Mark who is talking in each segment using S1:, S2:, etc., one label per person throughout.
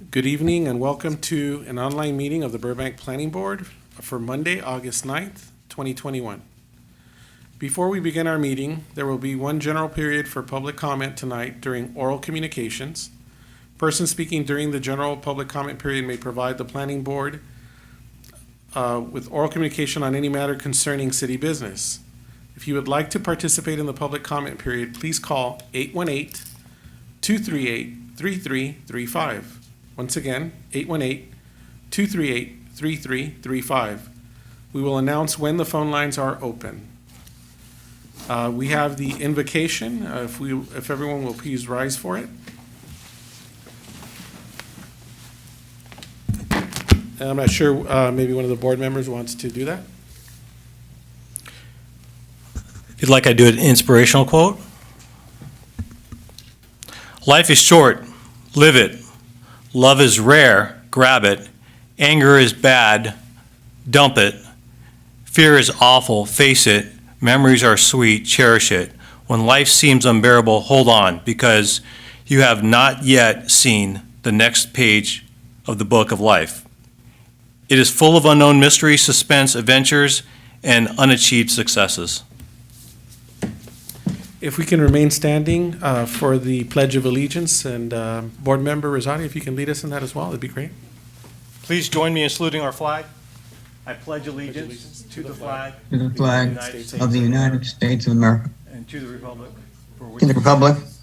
S1: Good evening and welcome to an online meeting of the Burbank Planning Board for Monday, August 9th, 2021. Before we begin our meeting, there will be one general period for public comment tonight during oral communications. Persons speaking during the general public comment period may provide the Planning Board with oral communication on any matter concerning city business. If you would like to participate in the public comment period, please call 818-238-3335. Once again, 818-238-3335. We will announce when the phone lines are open. We have the invocation. If everyone will please rise for it. And I'm not sure, maybe one of the board members wants to do that.
S2: If you'd like, I do an inspirational quote. Life is short, live it. Love is rare, grab it. Anger is bad, dump it. Fear is awful, face it. Memories are sweet, cherish it. When life seems unbearable, hold on, because you have not yet seen the next page of the book of life. It is full of unknown mysteries, suspense, adventures, and unachieved successes.
S1: If we can remain standing for the Pledge of Allegiance, and Board Member Rosati, if you can lead us in that as well, that'd be great.
S2: Please join me in saluting our flag. I pledge allegiance to the flag
S3: of the United States of America,
S2: and to the republic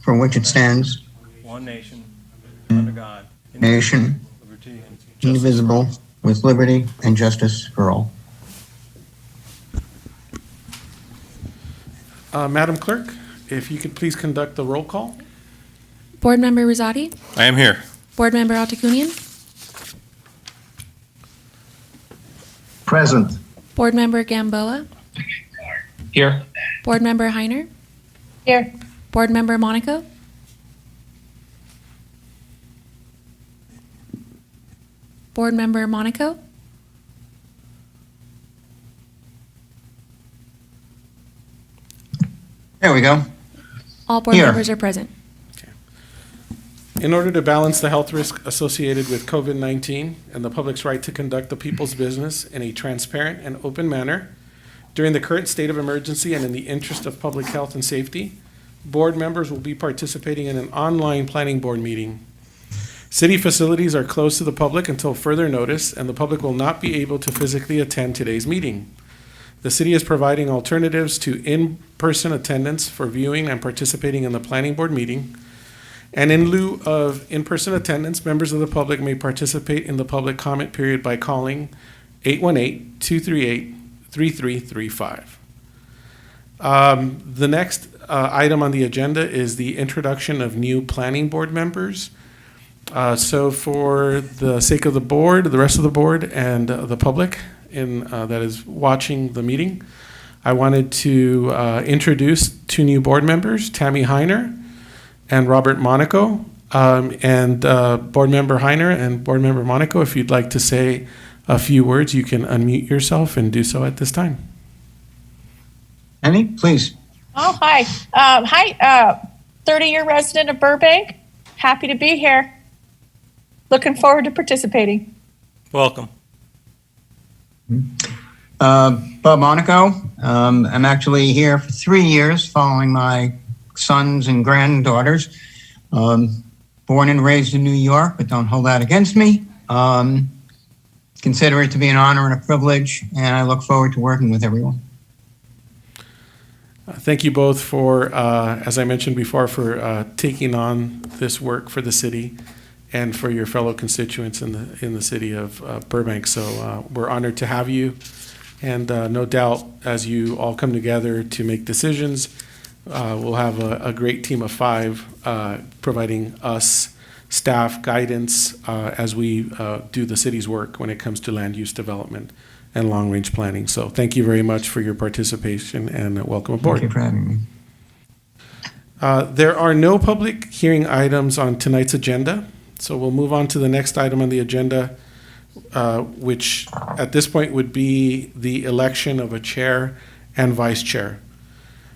S3: for which it stands,
S2: one nation, under God,
S3: nation,
S2: liberty, and
S3: indivisible, with liberty and justice for all.
S1: Madam Clerk, if you could please conduct the roll call.
S4: Board Member Rosati,
S2: I am here.
S4: Board Member Altakunian,
S5: Present.
S4: Board Member Gamboa,
S5: Here.
S4: Board Member Heiner,
S6: Here.
S4: Board Member Monaco, Board Member Monaco,
S3: There we go.
S4: all board
S3: Here.
S4: members are present.
S1: In order to balance the health risk associated with COVID-19 and the public's right to conduct the people's business in a transparent and open manner during the current state of emergency and in the interest of public health and safety, board members will be participating in an online planning board meeting. City facilities are closed to the public until further notice, and the public will not be able to physically attend today's meeting. The city is providing alternatives to in-person attendance for viewing and participating in the planning board meeting. And in lieu of in-person attendance, members of the public may participate in the public comment period by calling 818-238-3335. The next item on the agenda is the introduction of new planning board members. So for the sake of the board, the rest of the board, and the public that is watching the meeting, I wanted to introduce two new board members, Tammy Heiner and Robert Monaco. And Board Member Heiner and Board Member Monaco, if you'd like to say a few words, you can unmute yourself and do so at this time.
S3: Annie, please.
S6: Oh, hi. Hi, 30-year resident of Burbank. Happy to be here. Looking forward to participating.
S2: Welcome.
S3: Bob Monaco. I'm actually here for 3 years following my sons and granddaughters. Born and raised in New York, but don't hold that against me. Consider it to be an honor and a privilege, and I look forward to working with everyone.
S1: Thank you both for, as I mentioned before, for taking on this work for the city and for your fellow constituents in the city of Burbank. So we're honored to have you, and no doubt as you all come together to make decisions, we'll have a great team of 5 providing us staff guidance as we do the city's work when it comes to land use development and long-range planning. So thank you very much for your participation, and welcome aboard.
S3: Thank you for having me.
S1: There are no public hearing items on tonight's agenda, so we'll move on to the next item on the agenda, which at this point would be the election of a chair and vice chair.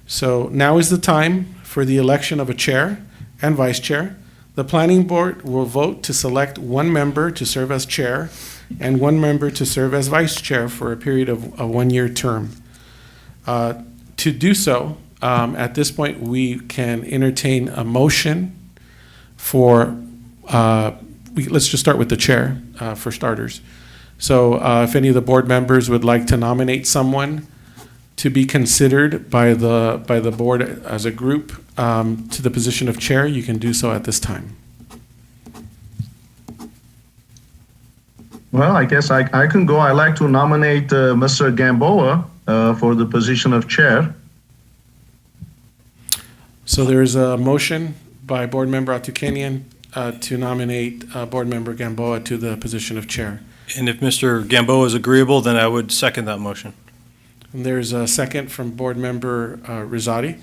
S1: So now is the time for the election of a chair and vice chair. The planning board will vote to select one member to serve as chair and one member to serve as vice chair for a period of a one-year term. To do so, at this point, we can entertain a motion for, let's just start with the chair for starters. So if any of the board members would like to nominate someone to be considered by the board as a group to the position of chair, you can do so at this time.
S7: Well, I guess I can go. I'd like to nominate Mr. Gamboa for the position of chair.
S1: So there is a motion by Board Member Atukenian to nominate Board Member Gamboa to the position of chair.
S2: And if Mr. Gamboa is agreeable, then I would second that motion.
S1: And there's a second from Board Member Rosati.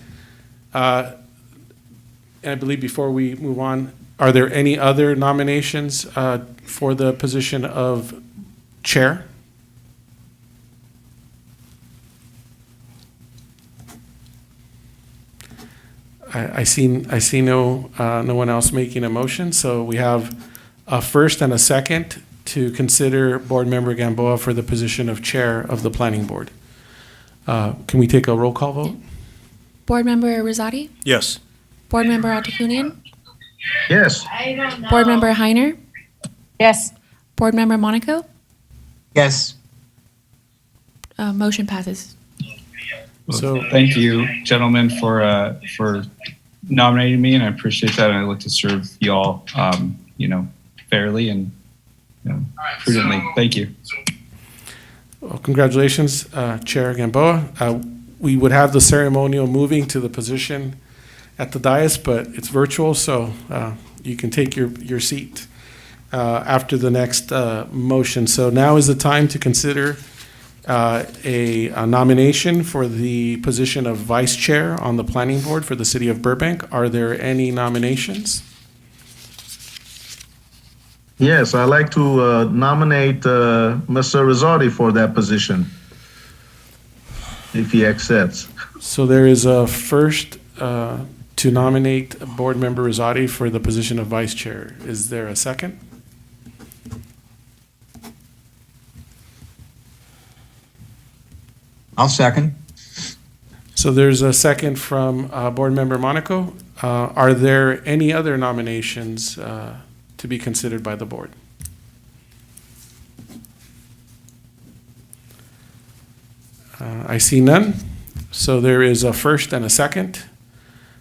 S1: And I believe before we move on, are there any other nominations for the position of chair? I see no one else making a motion, so we have a first and a second to consider Board Member Gamboa for the position of chair of the Planning Board. Can we take a roll call vote?
S4: Board Member Rosati,
S2: Yes.
S4: Board Member Atukunian,
S7: Yes.
S4: Board Member Heiner,
S6: Yes.
S4: Board Member Monaco.
S3: Yes.
S4: Motion passes.
S1: So
S8: Thank you, gentlemen, for nominating me, and I appreciate that. And I look to serve y'all, fairly and prudently. Thank you.
S1: well, congratulations, Chair Gamboa. We would have the ceremonial moving to the position at the dais, but it's virtual, so you can take your seat after the next motion. So now is the time to consider a nomination for the position of vice chair on the planning board for the city of Burbank. Are there any nominations?
S7: Yes, I'd like to nominate Mr. Rosati for that position, if he accepts.
S1: So there is a first to nominate Board Member Rosati for the position of vice chair. Is there a second?
S3: I'll second.
S1: So there's a second from Board Member Monaco. Are there any other nominations to be considered by the board? I see none. So there is a first and a second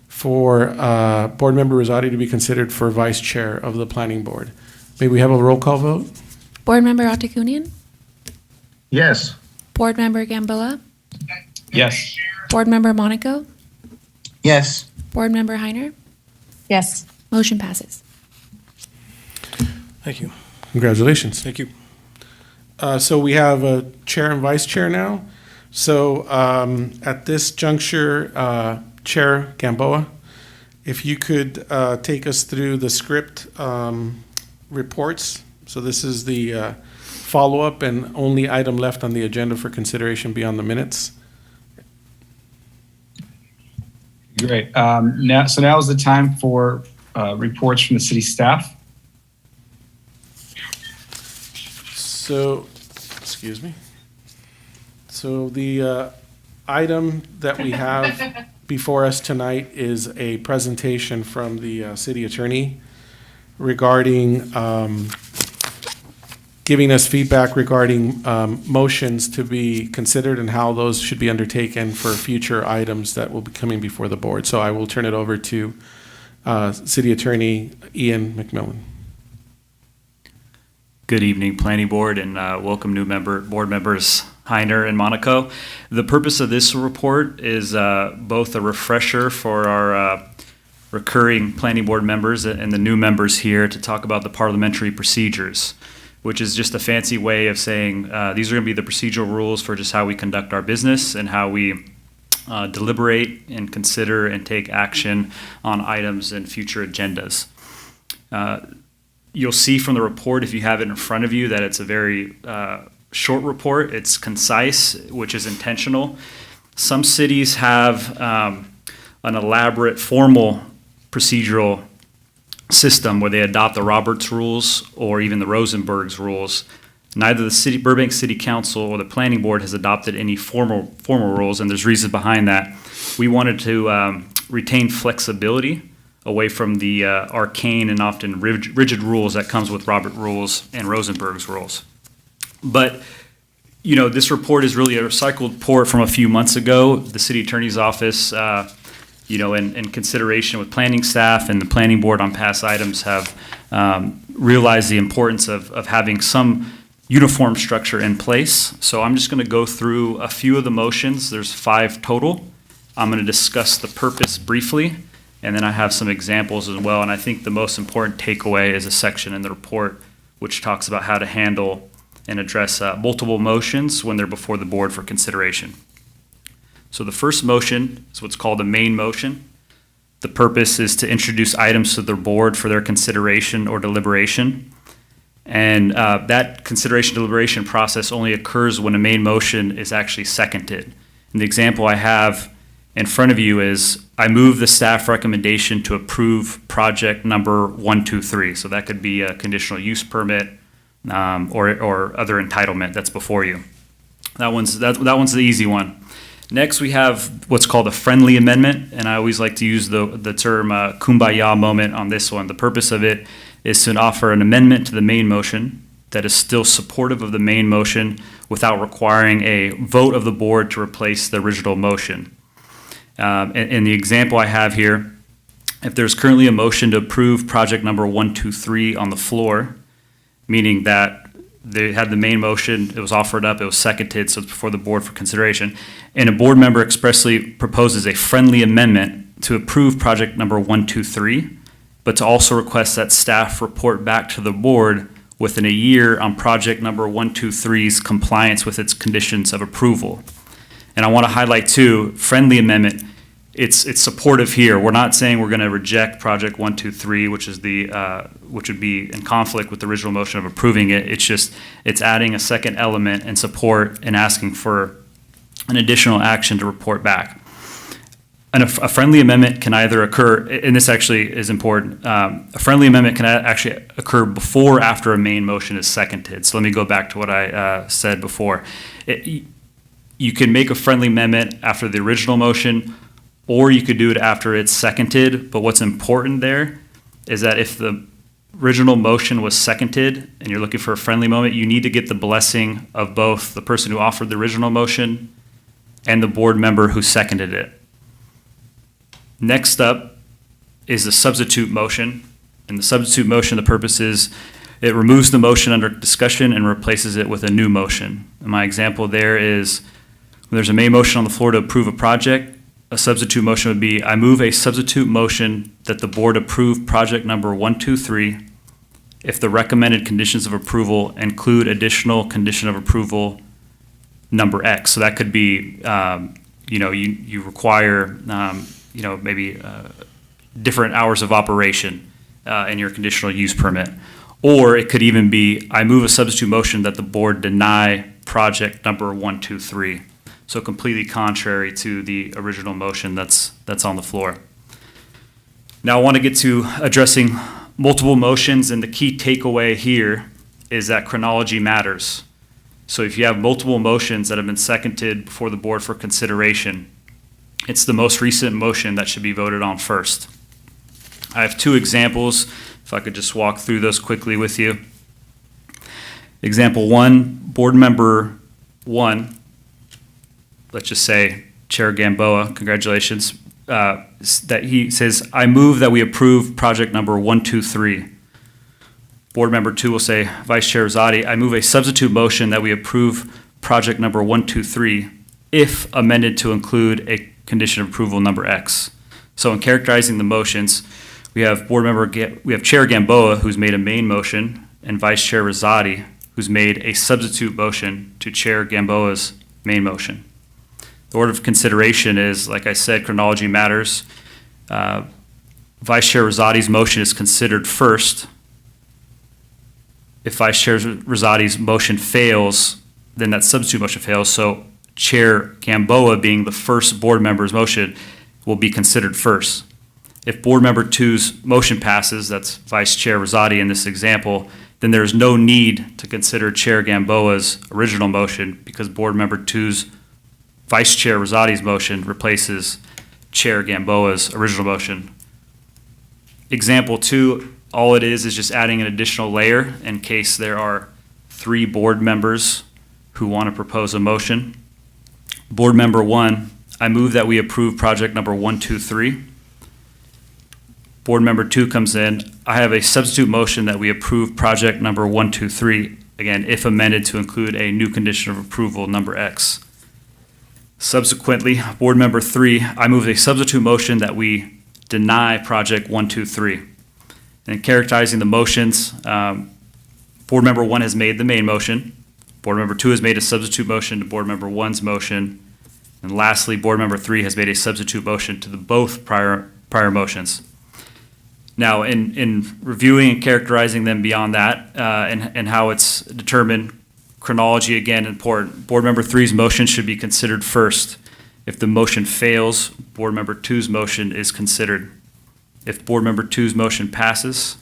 S1: for Board Member Rosati to be considered for vice chair of the planning board. May we have a roll call vote?
S4: Board Member Atukunian,
S7: Yes.
S4: Board Member Gamboa,
S8: Yes.
S4: Board Member Monaco,
S3: Yes.
S4: Board Member Heiner.
S6: Yes.
S4: Motion passes.
S2: Thank you.
S1: Congratulations.
S2: Thank you.
S1: So we have a chair and vice chair now. So at this juncture, Chair Gamboa, if you could take us through the script reports. So this is the follow-up and only item left on the agenda for consideration beyond the minutes.
S8: Great. Now is the time for reports from the city staff.
S1: So, excuse me. So the item that we have before us tonight is a presentation from the city attorney regarding giving us feedback regarding motions to be considered and how those should be undertaken for future items that will be coming before the board. So I will turn it over to City Attorney Ian McMillan.
S9: Good evening, Planning Board, and welcome new board members Heiner and Monaco. The purpose of this report is both a refresher for our recurring Planning Board members and the new members here to talk about the parliamentary procedures, which is just a fancy way of saying these are going to be the procedural rules for just how we conduct our business and how we deliberate and consider and take action on items and future agendas. You'll see from the report, if you have it in front of you, that it's a very short report. It's concise, which is intentional. Some cities have an elaborate formal procedural system where they adopt the Roberts rules or even the Rosenberg's rules. Neither the Burbank City Council or the Planning Board has adopted any formal rules, and there's reasons behind that. We wanted to retain flexibility away from the arcane and often rigid rules that comes with Robert rules and Rosenberg's rules. But this report is really a recycled report from a few months ago. The city attorney's office, in consideration with planning staff and the planning board on past items have realized the importance of having some uniform structure in place. So I'm just going to go through a few of the motions. There's 5 total. I'm going to discuss the purpose briefly, and then I have some examples as well. And I think the most important takeaway is a section in the report which talks about how to handle and address multiple motions when they're before the board for consideration. So the first motion is what's called a main motion. The purpose is to introduce items to the board for their consideration or deliberation. And that consideration deliberation process only occurs when a main motion is actually seconded. And the example I have in front of you is I move the staff recommendation to approve project number 123. So that could be a conditional use permit or other entitlement that's before you. That one's the easy one. Next, we have what's called a friendly amendment, and I always like to use the term kumbaya moment on this one. The purpose of it is to offer an amendment to the main motion that is still supportive of the main motion without requiring a vote of the board to replace the original motion. And the example I have here, if there's currently a motion to approve project number 123 on the floor, meaning that they had the main motion, it was offered up, it was seconded, so it's before the board for consideration, and a board member expressly proposes a friendly amendment to approve project number 123, but to also request that staff report back to the board within a year on project number 123's compliance with its conditions of approval. And I want to highlight too, friendly amendment, it's supportive here. We're not saying we're going to reject project 123, which is which would be in conflict with the original motion of approving it. It's adding a second element and support and asking for an additional action to report back. And a friendly amendment can either occur, and this actually is important, a friendly amendment can actually occur before or after a main motion is seconded. So let me go back to what I said before. You can make a friendly amendment after the original motion, or you could do it after it's seconded. But what's important there is that if the original motion was seconded and you're looking for a friendly moment, you need to get the blessing of both the person who offered the original motion and the board member who seconded it. Next up is the substitute motion. And the substitute motion, the purpose is it removes the motion under discussion and replaces it with a new motion. And my example there is when there's a main motion on the floor to approve a project, a substitute motion would be, I move a substitute motion that the board approve project number 123 if the recommended conditions of approval include additional condition of approval number X. So that could be, you require, maybe different hours of operation in your conditional use permit. Or it could even be, I move a substitute motion that the board deny project number 123. So completely contrary to the original motion that's on the floor. Now I want to get to addressing multiple motions, and the key takeaway here is that chronology matters. So if you have multiple motions that have been seconded before the board for consideration, it's the most recent motion that should be voted on first. I have 2 examples, if I could just walk through those quickly with you. Example 1, board member 1, let's just say Chair Gamboa, congratulations, that he says, I move that we approve project number 123. Board member 2 will say, Vice Chair Rosati, I move a substitute motion that we approve project number 123 if amended to include a condition of approval number X. So in characterizing the motions, we have Chair Gamboa, who's made a main motion, and Vice Chair Rosati, who's made a substitute motion to Chair Gamboa's main motion. The order of consideration is, like I said, chronology matters. Vice Chair Rosati's motion is considered first. If Vice Chair Rosati's motion fails, then that substitute motion fails. So Chair Gamboa, being the first board member's motion, will be considered first. If Board Member Two's motion passes, that's Vice Chair Rosati in this example, then there's no need to consider Chair Gamboa's original motion because Board Member Two's Vice Chair Rosati's motion replaces Chair Gamboa's original motion. Example 2, all it is just adding an additional layer in case there are 3 board members who want to propose a motion. Board Member 1, I move that we approve project number 123. Board Member 2 comes in. I have a substitute motion that we approve project number 123, again, if amended to include a new condition of approval, number X. Subsequently, Board Member 3, I move a substitute motion that we deny project 123. And characterizing the motions, Board Member 1 has made the main motion. Board Member 2 has made a substitute motion to Board Member 1's motion. And lastly, Board Member 3 has made a substitute motion to the both prior motions. Now, in reviewing and characterizing them beyond that, and how it's determined, chronology again important. Board Member 3's motion should be considered first. If the motion fails, Board Member 2's motion is considered. If Board Member 2's motion passes,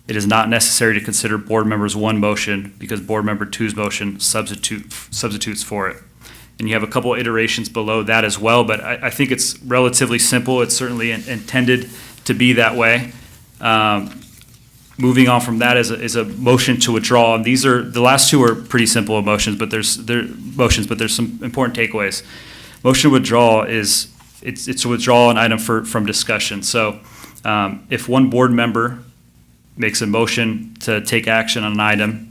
S9: it is not necessary to consider Board Member's 1 motion because Board Member 2's motion substitutes for it. And you have a couple iterations below that as well, but I think it's relatively simple. It's certainly intended to be that way. Moving on from that is a motion to withdraw. And these are, the last 2 are pretty simple motions, but there's some important takeaways. Motion to withdraw is, it's to withdraw an item from discussion. So if one board member makes a motion to take action on an item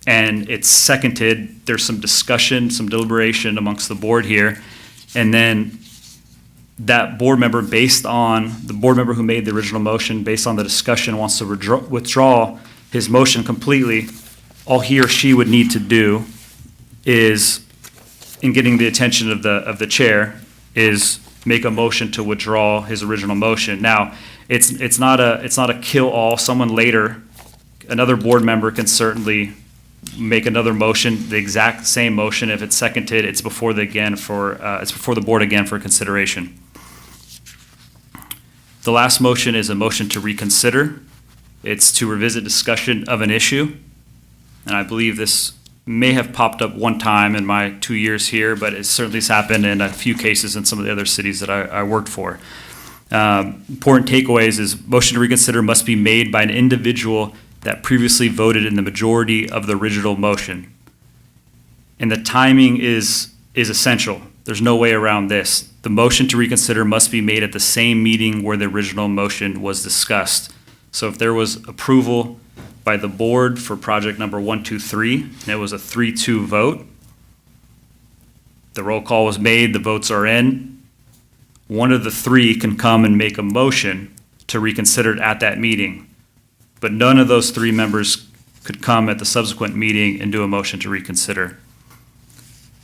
S9: and it's seconded, there's some discussion, some deliberation amongst the board here, and then that board member, based on the board member who made the original motion, based on the discussion, wants to withdraw his motion completely, all he or she would need to do is, in getting the attention of the chair, is make a motion to withdraw his original motion. Now, it's not a kill all. Someone later, another board member can certainly make another motion, the exact same motion. If it's seconded, it's before the board again for consideration. The last motion is a motion to reconsider. It's to revisit discussion of an issue. And I believe this may have popped up one time in my 2 years here, but it certainly has happened in a few cases in some of the other cities that I worked for. Important takeaways is motion to reconsider must be made by an individual that previously voted in the majority of the original motion. And the timing is essential. There's no way around this. The motion to reconsider must be made at the same meeting where the original motion was discussed. So if there was approval by the board for project number 123, and it was a 3-2 vote, the roll call was made, the votes are in, one of the 3 can come and make a motion to reconsider it at that meeting. But none of those 3 members could come at the subsequent meeting and do a motion to reconsider.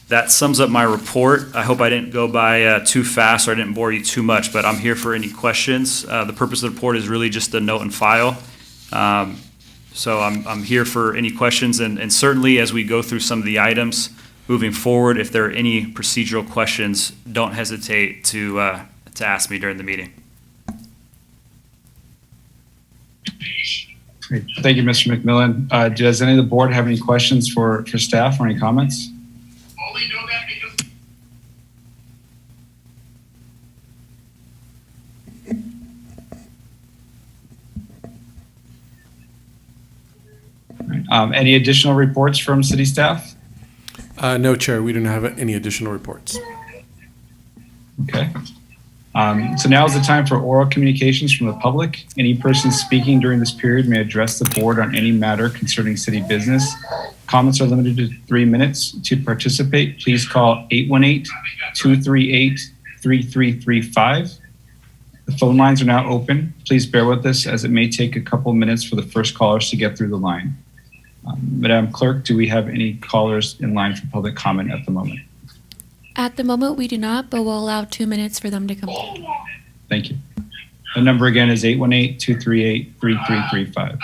S9: That sums up my report. I hope I didn't go by too fast or I didn't bore you too much, but I'm here for any questions. The purpose of the report is really just a note and file. So I'm here for any questions, and certainly as we go through some of the items moving forward, if there are any procedural questions, don't hesitate to ask me during the meeting.
S8: Great. Thank you, Mr. McMillan. Does any of the board have any questions for staff or any comments? Any additional reports from city staff?
S1: No, Chair, we don't have any additional reports.
S8: Okay. So now is the time for oral communications from the public. Any person speaking during this period may address the board on any matter concerning city business. Comments are limited to 3 minutes. To participate, please call 818-238-3335. The phone lines are now open. Please bear with us as it may take a couple minutes for the first callers to get through the line. Madam Clerk, do we have any callers in line for public comment at the moment?
S4: At the moment, we do not, but we'll allow 2 minutes for them to come.
S8: Thank you. The number again is 818-238-3335.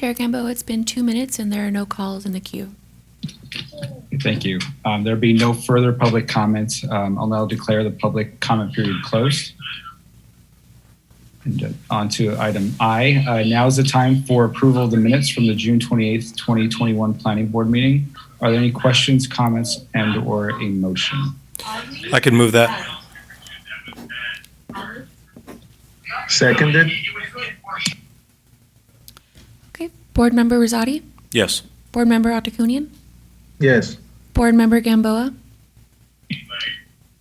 S4: Chair Gambo, it's been 2 minutes and there are no calls in the queue.
S8: Thank you. There being no further public comments, I'll now declare the public comment period closed. And on to item I. Now is the time for approval of the minutes from the June 28th, 2021 Planning Board meeting. Are there any questions, comments, and/or a motion?
S2: I can move that.
S7: Seconded?
S4: Okay, Board Member Rosati,
S2: Yes.
S4: Board Member Atakunian,
S7: Yes.
S4: Board Member Gamboa.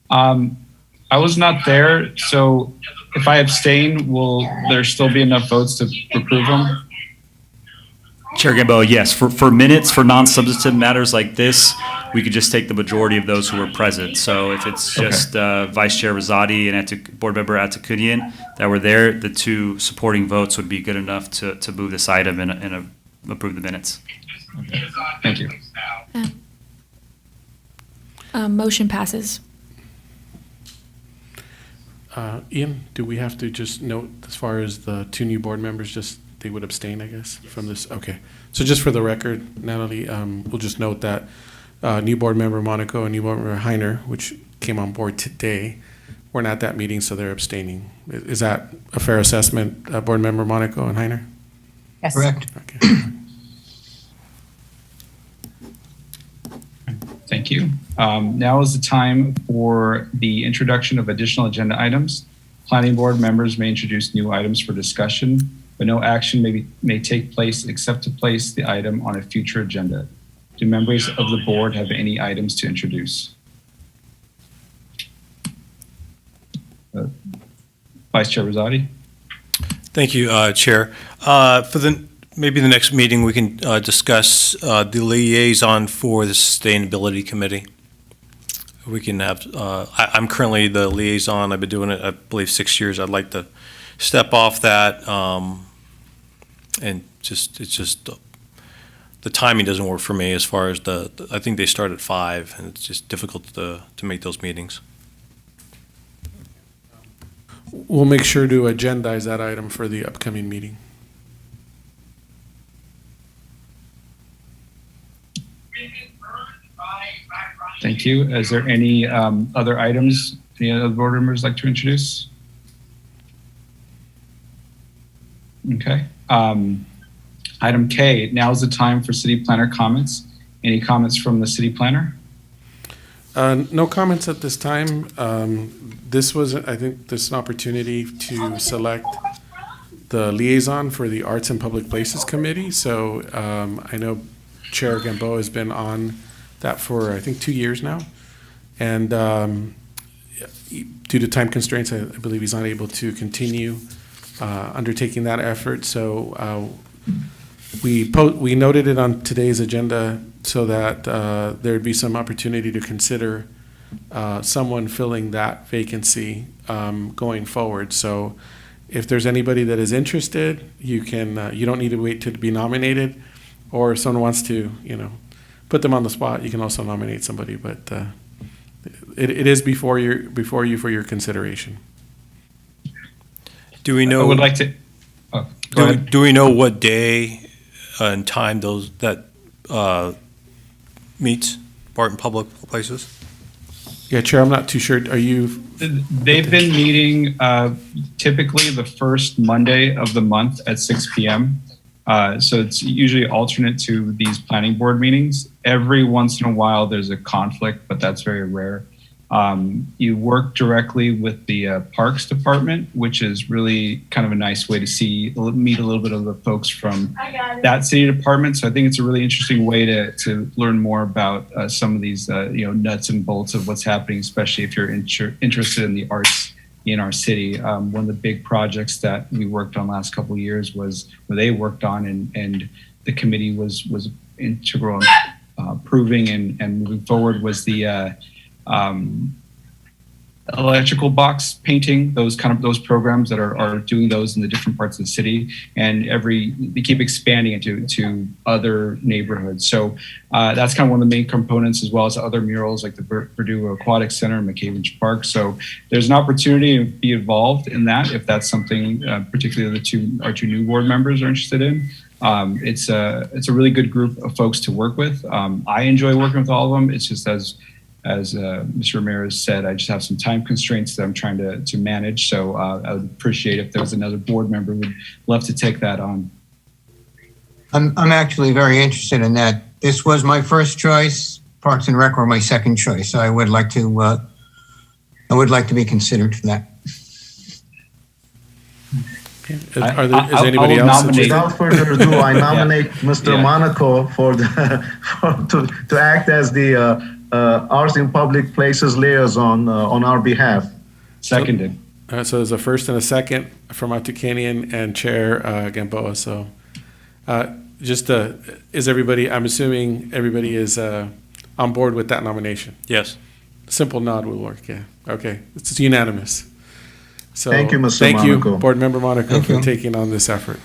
S8: I was not there, so if I abstain, will there still be enough votes to approve them?
S9: Chair Gamboa, yes. For minutes, for non-substantive matters like this, we could just take the majority of those who were present. So if it's just Vice Chair Rosati and Board Member Atakunian that were there, the two supporting votes would be good enough to move this item and approve the minutes.
S8: Okay. Thank you.
S4: Motion passes.
S1: Ian, do we have to just note as far as the two new board members, just they would abstain, I guess, from this? Okay. So just for the record, Natalie, we'll just note that new board member Monaco and new board member Heiner, which came on board today, weren't at that meeting, so they're abstaining. Is that a fair assessment, board member Monaco and Heiner?
S6: Yes.
S3: Correct.
S1: Okay.
S8: Thank you. Now is the time for the introduction of additional agenda items. Planning board members may introduce new items for discussion, but no action may take place except to place the item on a future agenda. Do members of the board have any items to introduce? Vice Chair Rosati?
S2: Thank you, Chair. Maybe the next meeting, we can discuss the liaison for the Sustainability Committee. We can have, I'm currently the liaison. I've been doing it, I believe, 6 years. I'd like to step off that. And it's just, the timing doesn't work for me as far as I think they start at 5, and it's just difficult to make those meetings.
S1: We'll make sure to agendize that item for the upcoming meeting.
S8: Thank you. Is there any other items any other board members like to introduce? Okay. Item K, now is the time for city planner comments. Any comments from the city planner?
S1: No comments at this time. I think this is an opportunity to select the liaison for the Arts and Public Places Committee. So I know Chair Gamboa has been on that for, I think, 2 years now. And due to time constraints, I believe he's unable to continue undertaking that effort. So we noted it on today's agenda so that there'd be some opportunity to consider someone filling that vacancy going forward. So if there's anybody that is interested, you don't need to wait to be nominated, or if someone wants to, put them on the spot, you can also nominate somebody, but it is before you for your consideration.
S2: Do we know?
S8: I would like to. Oh, go ahead.
S2: Do we know what day and time that meets Barton Public Places?
S1: Yeah, Chair, I'm not too sure. Are you?
S8: They've been meeting typically the first Monday of the month at 6 p.m. So it's usually alternate to these planning board meetings. Every once in a while, there's a conflict, but that's very rare. You work directly with the Parks Department, which is really kind of a nice way to meet a little bit of the folks from that city department. So I think it's a really interesting way to learn more about some of these nuts and bolts of what's happening, especially if you're interested in the arts in our city. One of the big projects that we worked on last couple of years was where they worked on, and the committee was integral in approving and moving forward, was the electrical box painting, those programs that are doing those in the different parts of the city, and they keep expanding it to other neighborhoods. So that's kind of one of the main components, as well as other murals like the Purdue Aquatic Center and McCaven Park. So there's an opportunity to be involved in that if that's something particularly our two new board members are interested in. It's a really good group of folks to work with. I enjoy working with all of them. It's just as Mr. Ramirez said, I just have some time constraints that I'm trying to manage. So I would appreciate if there was another board member who would love to take that on.
S3: I'm actually very interested in that. This was my first choice. Parks and Rec were my second choice. So I would like to be considered for that.
S1: Is anybody
S8: I will
S1: else
S8: nominate-
S1: interested?
S7: Without further ado, I nominate Mr.
S8: Yeah.
S7: Monaco to act as the Arts in Public Places liaison on our behalf.
S8: Seconded.
S1: So there's a first and a second from Atukanian and Chair Gamboa. So is everybody, I'm assuming everybody is on board with that nomination?
S2: Yes.
S1: Simple nod will work, yeah. Okay, it's unanimous. So
S7: Thank you, Mr.
S1: Thank
S7: Monaco.
S1: you, Board Member Monaco,
S3: Thank
S1: for
S3: you.
S1: taking on this effort.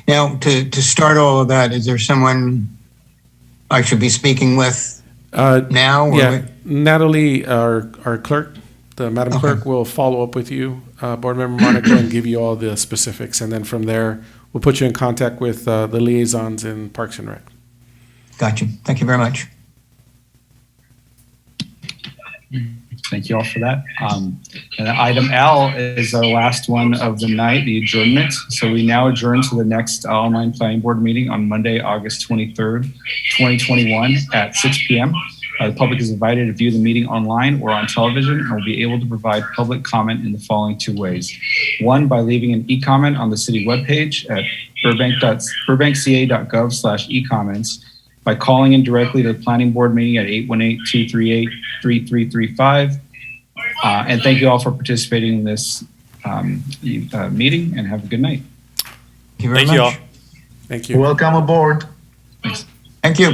S3: Now, to start all of that, is there someone I should be speaking with now? Or
S1: Yeah, Natalie, our clerk, the Madam
S3: Okay.
S1: Clerk will follow up with you, Board Member Monaco, and give you all the specifics. And then from there, we'll put you in contact with the liaisons in Parks and Rec.
S3: Gotcha. Thank you very much.
S8: Thank you all for that. And item L is our last one of the night, the adjournment. So we now adjourn to the next online planning board meeting on Monday, August 23rd, 2021 at 6 p.m. The public is invited to view the meeting online or on television and will be able to provide public comment in the following two ways. One, by leaving an e-comment on the city webpage at burbankca.gov/e-comments, by calling in directly to the planning board meeting at 818-238-3335. And thank you all for participating in this meeting, and have a good night.
S3: Thank you very
S2: Thank you
S3: much.
S2: all.
S1: Thank you.
S7: Welcome aboard.
S3: Thank you.